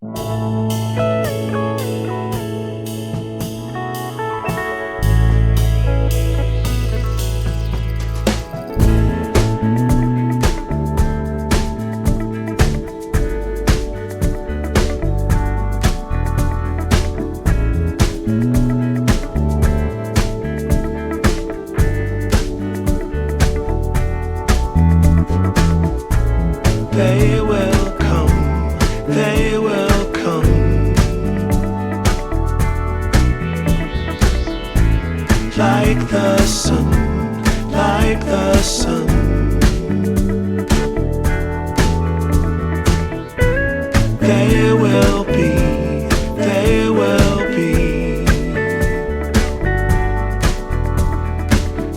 They will come, they will come, like the sun, like the sun. They will be, they will be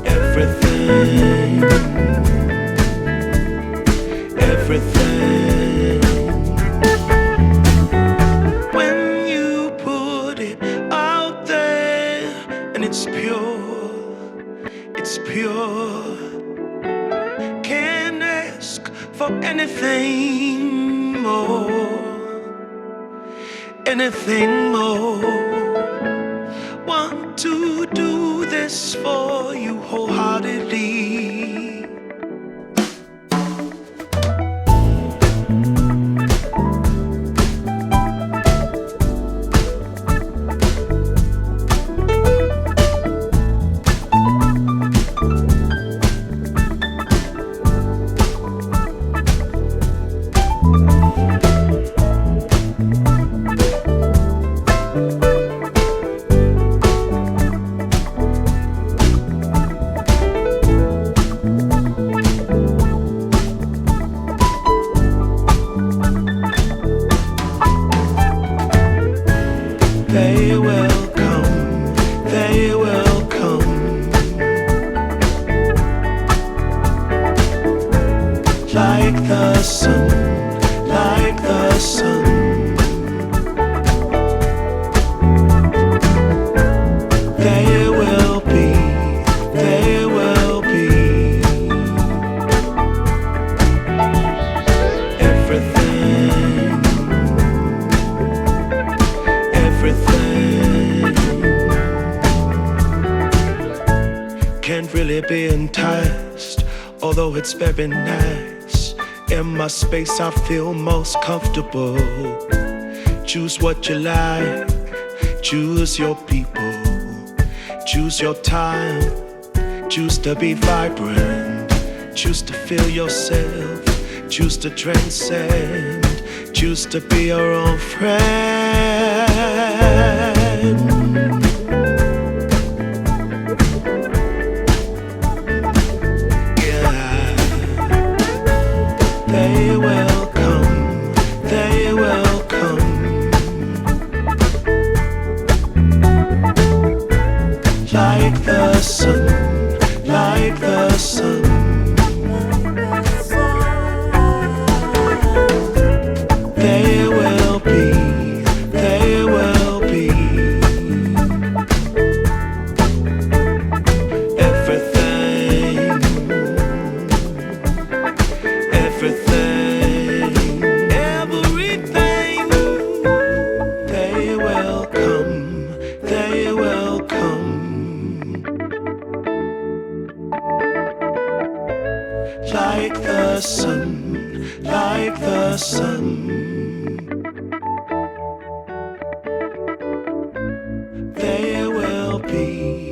everything, everything. When you put it out there and it's pure, can't ask for anything more, anything more. Want to do this for you wholeheartedly. They will come, they will come, like the sun, like the sun. They will be, they will be everything, everything. Can't really be enticed, although it's very nice. In my space I feel most comfortable. Choose what you like, choose your people, choose your time, choose to be vibrant, choose to feel yourself, choose to transcend, choose to be your own friend. They will come, they will come, like the sun, like the sun. They will be, they will be everything, everything, everything. They will come, they will come, like the sun, like the sun. They will be.